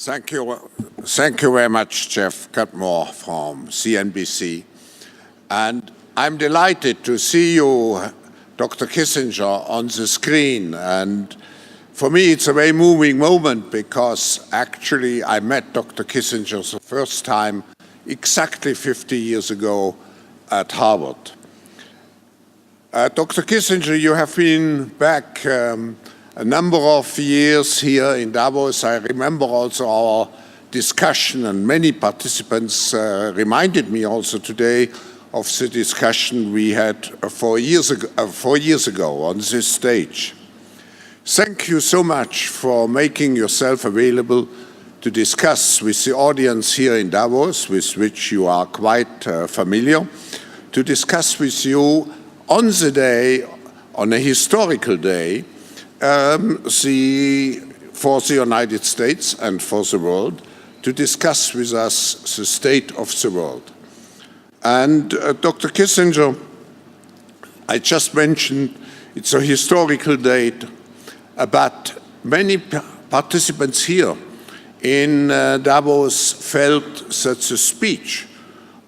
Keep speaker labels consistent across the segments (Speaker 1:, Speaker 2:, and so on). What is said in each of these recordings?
Speaker 1: Thank you very much, Jeff Cutmore from CNBC. And I'm delighted to see you, Dr. Kissinger, on the screen. And for me, it's a very moving moment because actually I met Dr. Kissinger the first time exactly 50 years ago at Harvard. Dr. Kissinger, you have been back a number of years here in Davos. I remember also our discussion, and many participants reminded me also today of the discussion we had 4 years ago on this stage. Thank you so much for making yourself available to discuss with the audience here in Davos, with which you are quite familiar, to discuss with you on the day, on a historical day, for the United States and for the world, to discuss with us the state of the world. And Dr. Kissinger, I just mentioned it's a historical date, but many participants here in Davos felt that the speech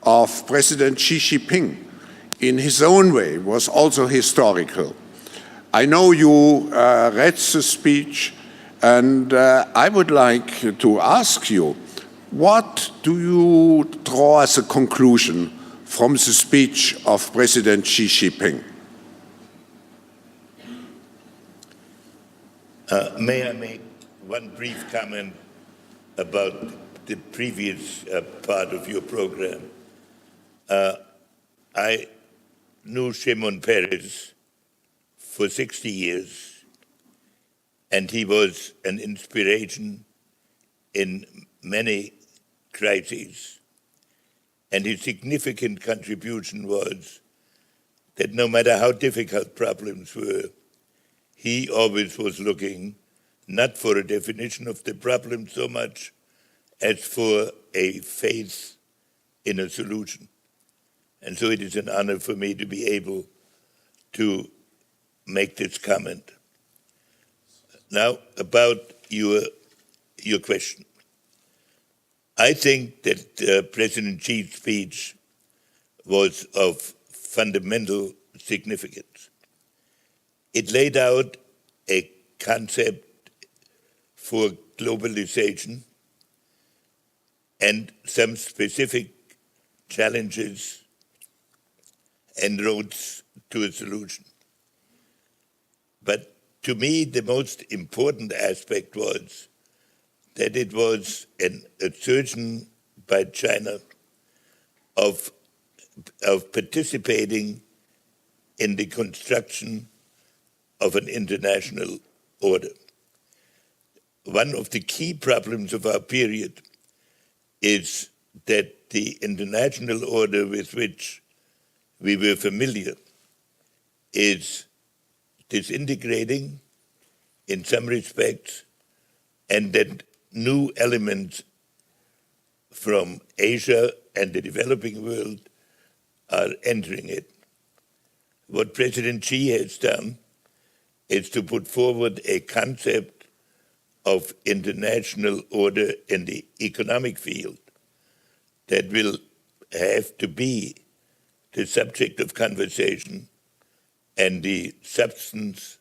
Speaker 1: of President Xi Jinping in his own way was also historical. I know you read the speech, and I would like to ask you, what do you draw as a conclusion from the speech of President Xi Jinping?
Speaker 2: May I make one brief comment about the previous part of your program? I knew Shimon Peres for 60 years, and he was an inspiration in many crises. And his significant contribution was that no matter how difficult problems were, he always was looking not for a definition of the problem so much as for a faith in a solution. And so it is an honor for me to be able to make this comment. Now, about your question. I think that President Xi's speech was of fundamental significance. It laid out a concept for globalization and some specific challenges and roads to a solution. But to me, the most important aspect was that it was an assertion by China of participating in the construction of an international order. One of the key problems of our period is that the international order with which we were familiar is disintegrating in some respects, and that new elements from Asia and the developing world are entering it. What President Xi has done is to put forward a concept of international order in the economic field that will have to be the subject of conversation and the substance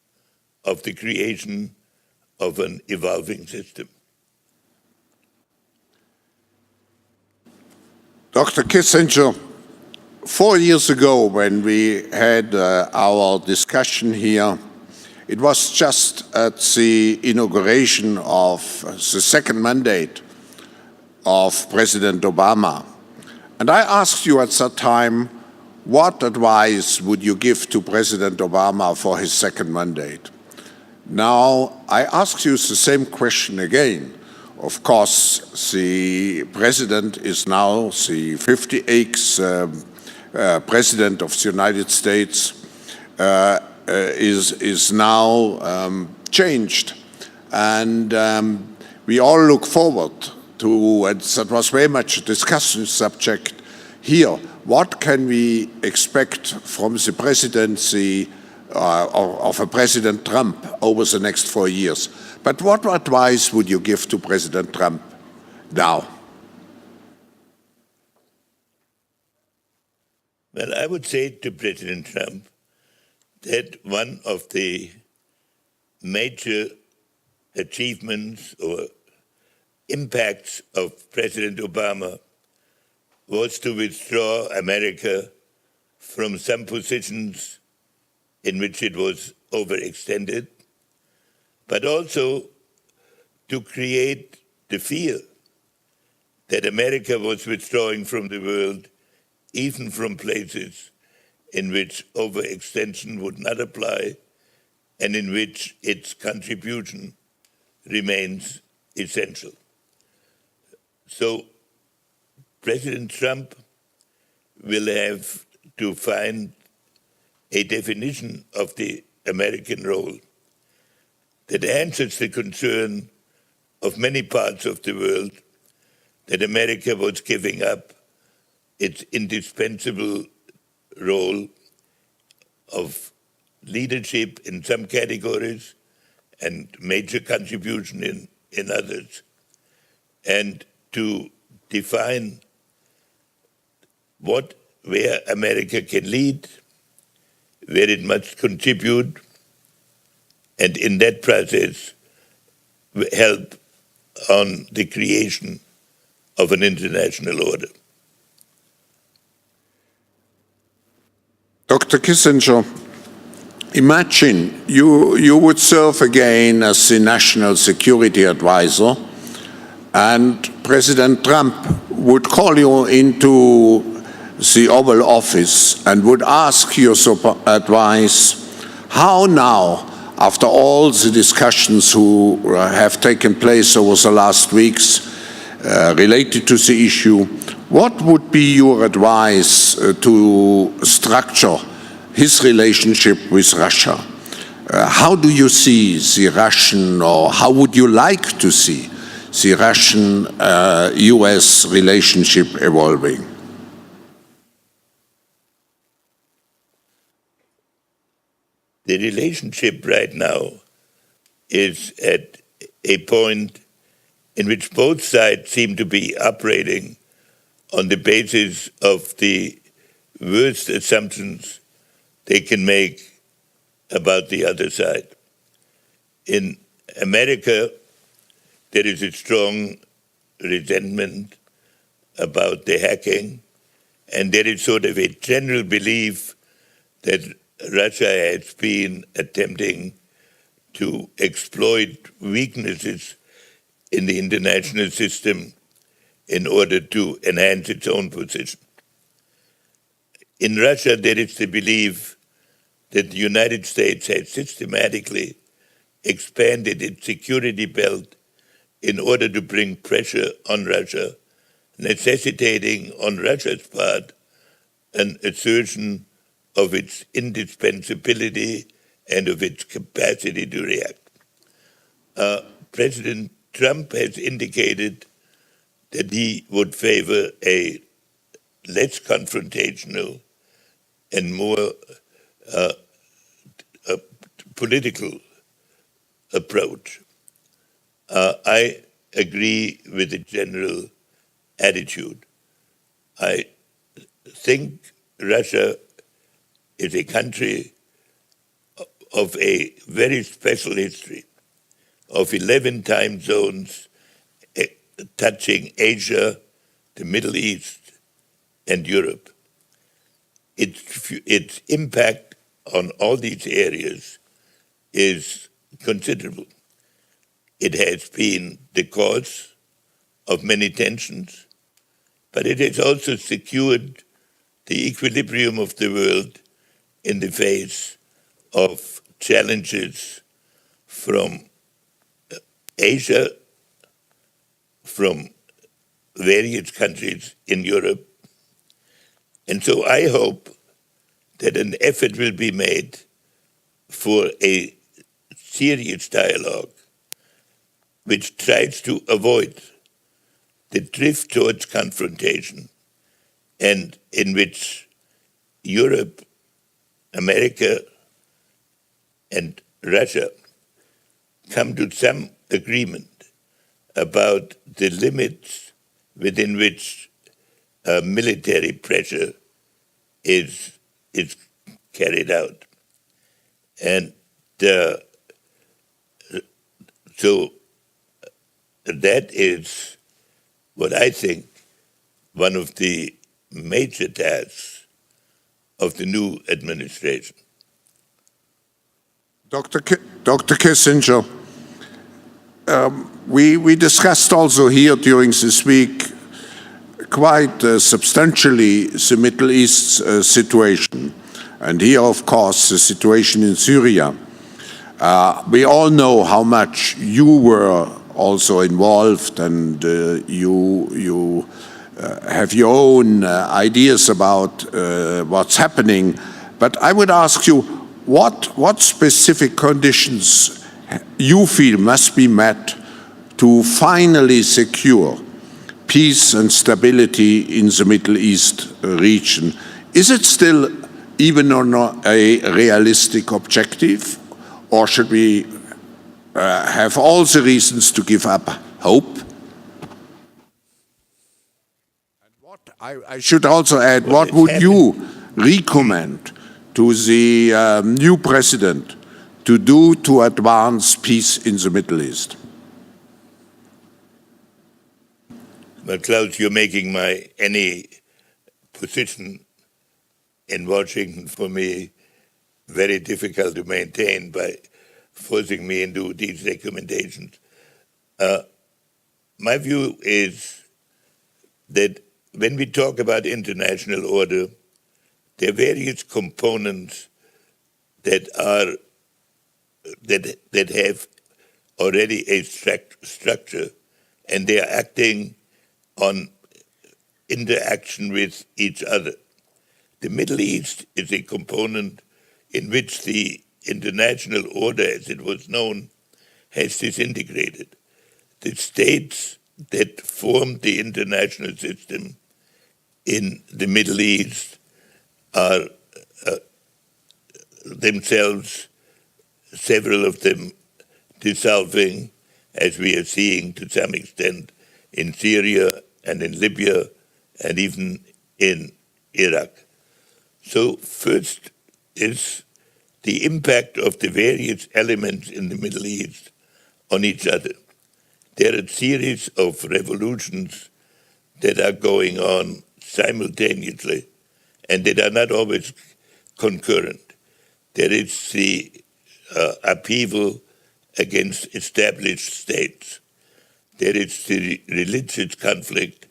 Speaker 2: of the creation of an evolving system.
Speaker 1: Dr. Kissinger, 4 years ago when we had our discussion here, it was just at the inauguration of the second mandate of President Obama. And I asked you at that time, what advice would you give to President Obama for his second mandate? Now, I ask you the same question again. Of course, the president is now the 58th president of the United States, is now changed. And we all look forward to, and that was very much a discussion subject here, what can we expect from the presidency of a President Trump over the next 4 years? But what advice would you give to President Trump now?
Speaker 2: Well, I would say to President Trump that one of the major achievements or impacts of President Obama was to withdraw America from some positions in which it was overextended, but also to create the fear that America was withdrawing from the world, even from places in which overextension would not apply and in which its contribution remains essential. So President Trump will have to find a definition of the American role that answers the concern of many parts of the world that America was giving up its indispensable role of leadership in some categories and major contribution in others, and to define where America can lead, where it must contribute, and in that process help on the creation of an international order.
Speaker 1: Dr. Kissinger, imagine you would serve again as the National Security Advisor, and President Trump would call you into the Oval Office and would ask your advice. How now, after all the discussions who have taken place over the last weeks related to the issue, what would be your advice to structure his relationship with Russia? How do you see the Russian, or how would you like to see the Russian-US relationship evolving?
Speaker 2: The relationship right now is at a point in which both sides seem to be operating on the basis of the worst assumptions they can make about the other side. In America, there is a strong resentment about the hacking, and there is sort of a general belief that Russia has been attempting to exploit weaknesses in the international system in order to enhance its own position. In Russia, there is the belief that the United States has systematically expanded its security belt in order to bring pressure on Russia, necessitating on Russia's part an assertion of its indispensability and of its capacity to react. President Trump has indicated that he would favor a less confrontational and more political approach. I agree with the general attitude. I think Russia is a country of a very special history, of 11 time zones touching Asia, the Middle East, and Europe. Its impact on all these areas is considerable. It has been the cause of many tensions, but it has also secured the equilibrium of the world in the face of challenges from Asia, from various countries in Europe. And so I hope that an effort will be made for a serious dialogue which tries to avoid the drift towards confrontation, and in which Europe, America, and Russia come to some agreement about the limits within which military pressure is carried out. And so that is what I think one of the major tasks of the new administration.
Speaker 1: Dr. Kissinger, we discussed also here during this week quite substantially the Middle East situation. And here, of course, the situation in Syria. We all know how much you were also involved, and you have your own ideas about what's happening. But I would ask you, what specific conditions you feel must be met to finally secure peace and stability in the Middle East region? Is it still even not a realistic objective, or should we have all the reasons to give up hope? I should also add, what would you recommend to the new president to do to advance peace in the Middle East?
Speaker 2: Well, Klaus, you're making any position in Washington for me very difficult to maintain by forcing me into these recommendations. My view is that when we talk about international order, there are various components that have already a structure, and they are acting on interaction with each other. The Middle East is a component in which the international order, as it was known, has disintegrated. The states that formed the international system in the Middle East are themselves, several of them dissolving, as we are seeing to some extent in Syria and in Libya and even in Iraq. So first is the impact of the various elements in the Middle East on each other. There are a series of revolutions that are going on simultaneously and that are not always concurrent. There is the upheaval against established states. There is the religious conflict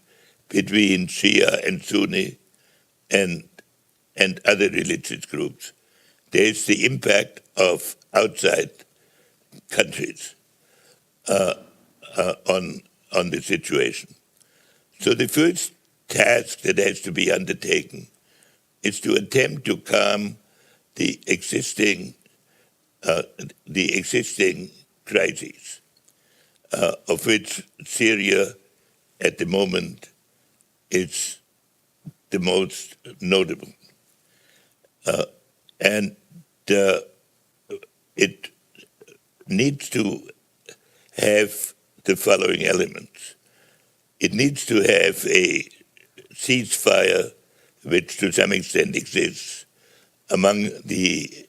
Speaker 2: between Shia and Sunni and other religious groups. There is the impact of outside countries on the situation. So the first task that has to be undertaken is to attempt to calm the existing crises, of which Syria at the moment is the most notable. And it needs to have the following elements. It needs to have a ceasefire, which to some extent exists among the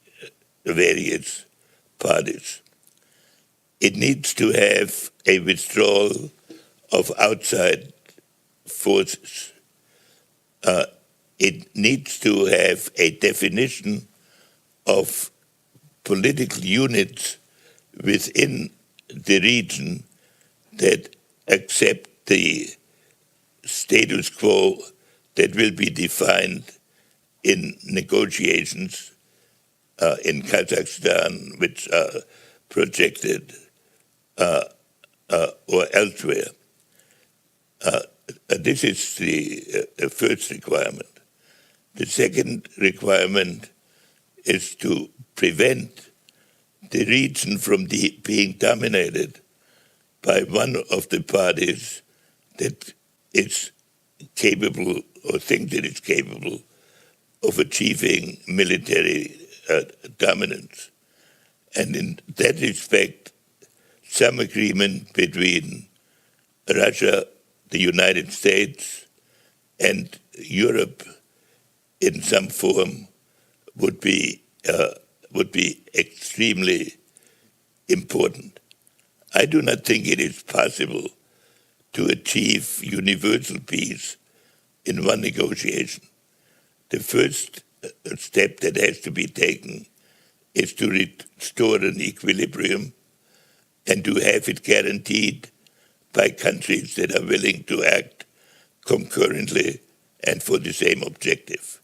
Speaker 2: various parties. It needs to have a withdrawal of outside forces. It needs to have a definition of political units within the region that accept the status quo that will be defined in negotiations in Kazakhstan, which are projected or elsewhere. This is the first requirement. The second requirement is to prevent the region from being dominated by one of the parties that is capable or thinks that it's capable of achieving military dominance. And in that respect, some agreement between Russia, the United States, and Europe in some form would be extremely important. I do not think it is possible to achieve universal peace in one negotiation. The first step that has to be taken is to restore an equilibrium and to have it guaranteed by countries that are willing to act concurrently and for the same objective.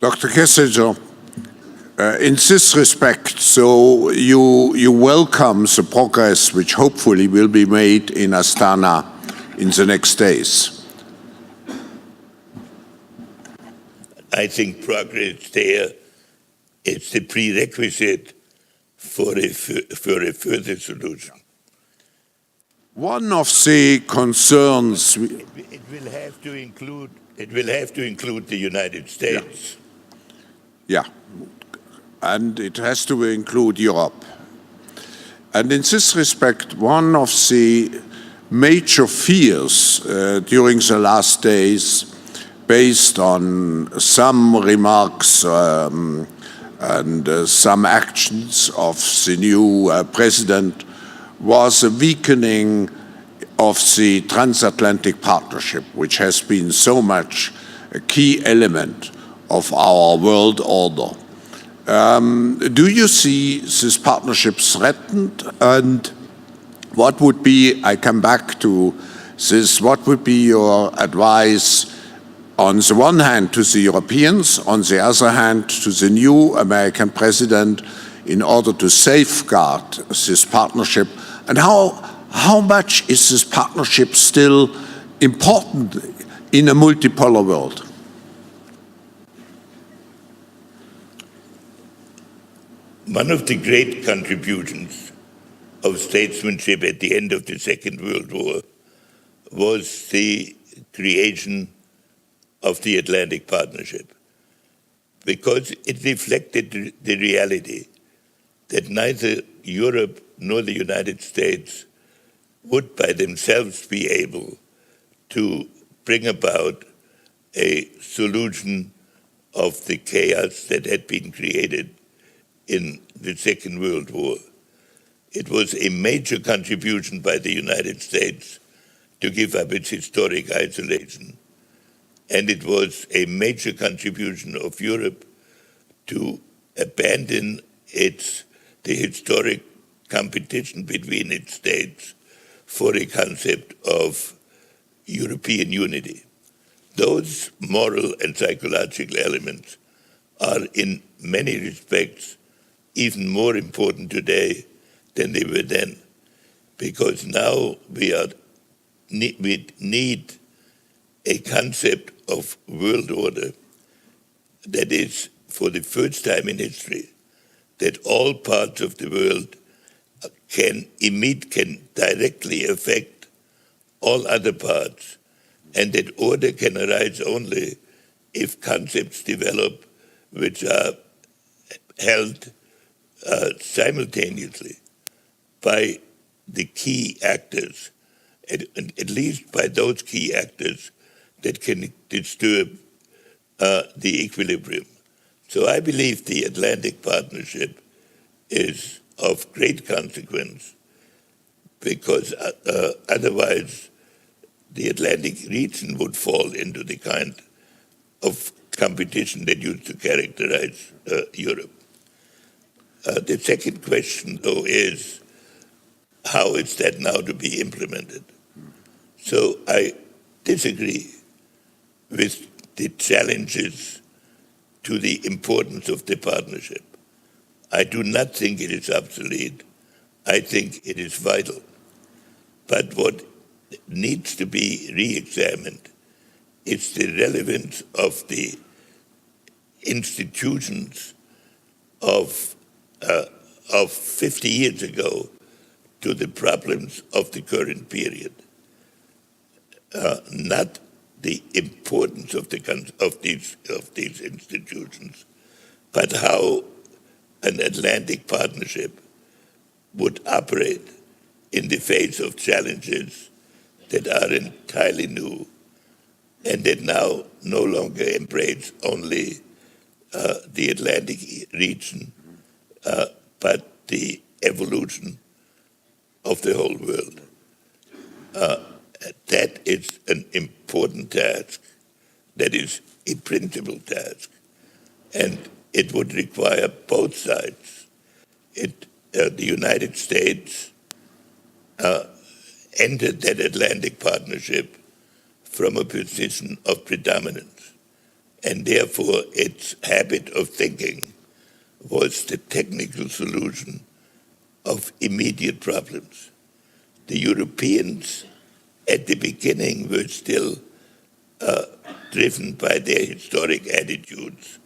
Speaker 1: Dr. Kissinger, in this respect, so you welcome the progress which hopefully will be made in Astana in the next days.
Speaker 2: I think progress there is the prerequisite for a further solution.
Speaker 1: One of the concerns
Speaker 2: it will have to include the United States.
Speaker 1: Yeah, and it has to include Europe. And in this respect, one of the major fears during the last days, based on some remarks and some actions of the new president, was a weakening of the transatlantic partnership, which has been so much a key element of our world order. Do you see this partnership threatened? And what would be, I come back to this, what would be your advice on the one hand to the Europeans, on the other hand to the new American president in order to safeguard this partnership? And how much is this partnership still important in a multipolar world?
Speaker 2: One of the great contributions of statesmanship at the end of the Second World War was the creation of the Atlantic Partnership, because it reflected the reality that neither Europe nor the United States would by themselves be able to bring about a solution of the chaos that had been created in the Second World War. It was a major contribution by the United States to give up its historic isolation, and it was a major contribution of Europe to abandon the historic competition between its states for a concept of European unity. Those moral and psychological elements are in many respects even more important today than they were then, because now we need a concept of world order that is, for the first time in history, that all parts of the world can directly affect all other parts, and that order can arise only if concepts develop which are held simultaneously by the key actors, at least by those key actors that can disturb the equilibrium. So I believe the Atlantic Partnership is of great consequence, because otherwise the Atlantic region would fall into the kind of competition that used to characterize Europe. The second question, though, is how is that now to be implemented? So I disagree with the challenges to the importance of the partnership. I do not think it is obsolete. I think it is vital. But what needs to be re-examined is the relevance of the institutions of 50 years ago to the problems of the current period. Not the importance of these institutions, but how an Atlantic Partnership would operate in the face of challenges that are entirely new and that now no longer embrace only the Atlantic region, but the evolution of the whole world. That is an important task. That is a principal task. And it would require both sides. The United States entered that Atlantic partnership from a position of predominance. And therefore, its habit of thinking was the technical solution of immediate problems. The Europeans at the beginning were still driven by their historic attitudes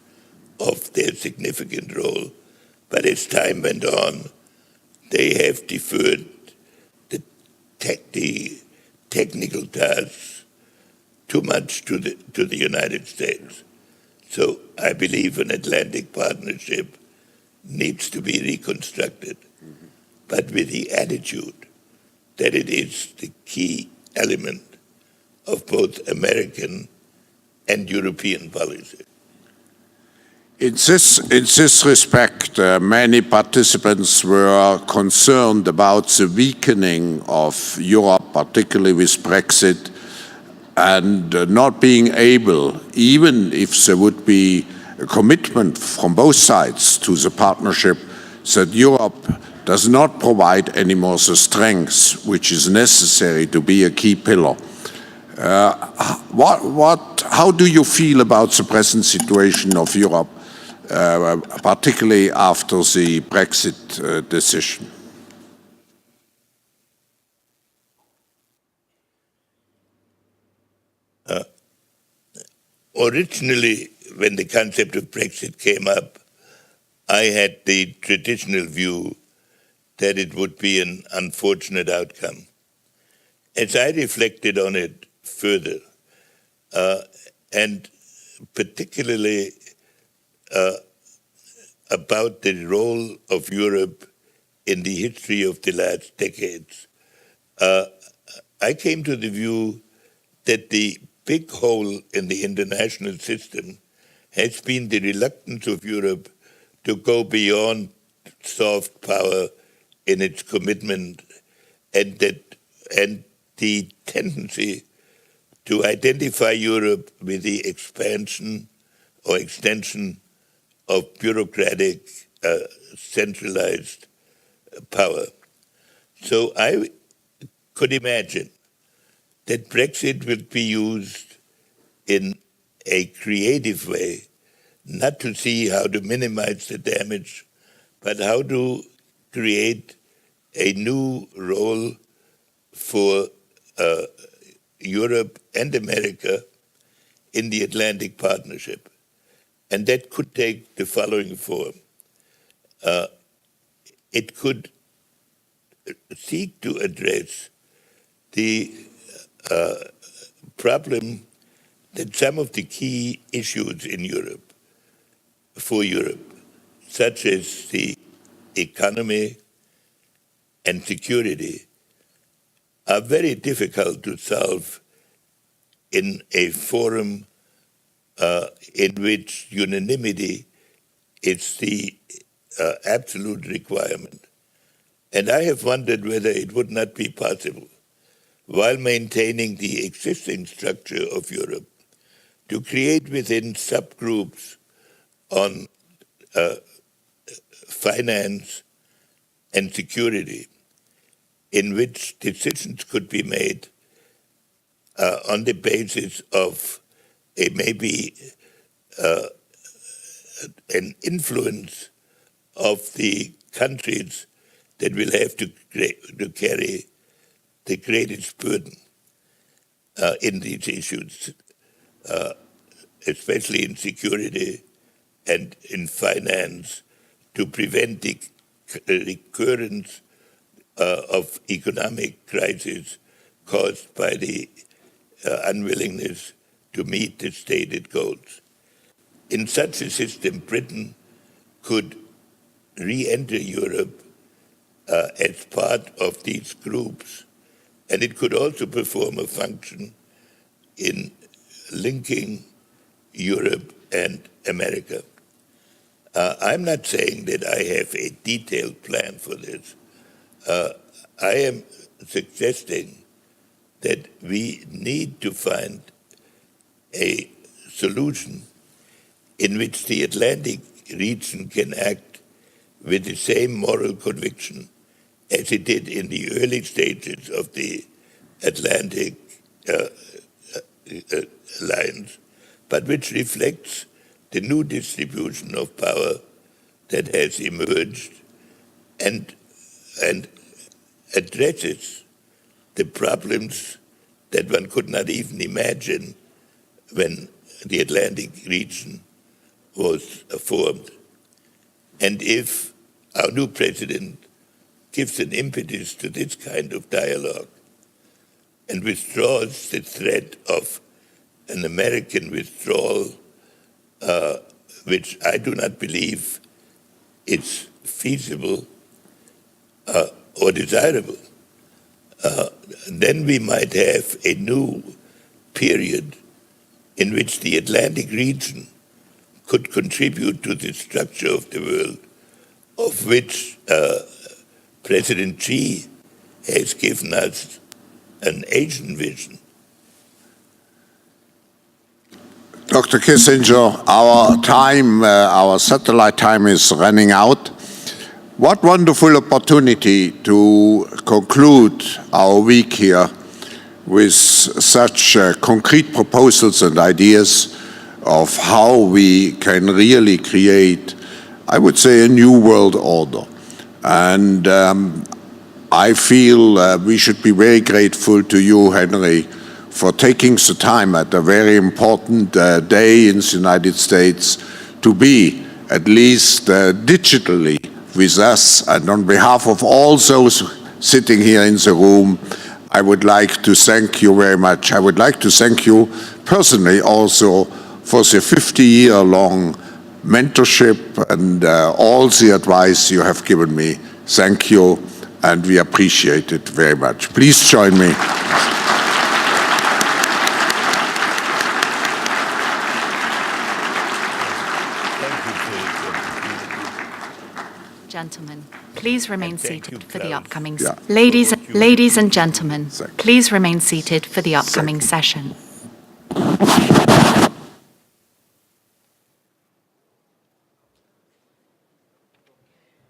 Speaker 2: of their significant role. But as time went on, they have deferred the technical tasks too much to the United States. So I believe an Atlantic partnership needs to be reconstructed, but with the attitude that it is the key element of both American and European policy.
Speaker 1: In this respect, many participants were concerned about the weakening of Europe, particularly with Brexit, and not being able, even if there would be a commitment from both sides to the partnership, that Europe does not provide any more the strength which is necessary to be a key pillar. How do you feel about the present situation of Europe, particularly after the Brexit decision?
Speaker 2: Originally, when the concept of Brexit came up, I had the traditional view that it would be an unfortunate outcome. As I reflected on it further, and particularly about the role of Europe in the history of the last decades, I came to the view that the big hole in the international system has been the reluctance of Europe to go beyond soft power in its commitment, and the tendency to identify Europe with the expansion or extension of bureaucratic, centralized power. So I could imagine that Brexit will be used in a creative way, not to see how to minimize the damage, but how to create a new role for Europe and America in the Atlantic Partnership. And that could take the following form. It could seek to address the problem that some of the key issues in Europe, for Europe, such as the economy and security, are very difficult to solve in a forum in which unanimity is the absolute requirement. And I have wondered whether it would not be possible, while maintaining the existing structure of Europe, to create within subgroups on finance and security, in which decisions could be made on the basis of a maybe an influence of the countries that will have to carry the greatest burden in these issues, especially in security and in finance, to prevent the recurrence of economic crisis caused by the unwillingness to meet the stated goals. In such a system, Britain could re-enter Europe as part of these groups, and it could also perform a function in linking Europe and America. I'm not saying that I have a detailed plan for this. I am suggesting that we need to find a solution in which the Atlantic region can act with the same moral conviction as it did in the early stages of the Atlantic alliance, but which reflects the new distribution of power that has emerged and addresses the problems that one could not even imagine when the Atlantic region was formed. And if our new president gives an impetus to this kind of dialogue and withdraws the threat of an American withdrawal, which I do not believe is feasible or desirable, then we might have a new period in which the Atlantic region could contribute to the structure of the world, of which President Xi has given us an Asian vision.
Speaker 1: Dr. Kissinger, our satellite time is running out. What wonderful opportunity to conclude our week here with such concrete proposals and ideas of how we can really create, I would say, a new world order. And I feel we should be very grateful to you, Henry, for taking the time at a very important day in the United States to be, at least digitally, with us. And on behalf of all those sitting here in the room, I would like to thank you very much. I would like to thank you personally also for the 50-year-long mentorship and all the advice you have given me. Thank you, and we appreciate it very much. Please join me.
Speaker 3: Gentlemen, please remain seated for the upcoming. Ladies and gentlemen, please remain seated for the upcoming session.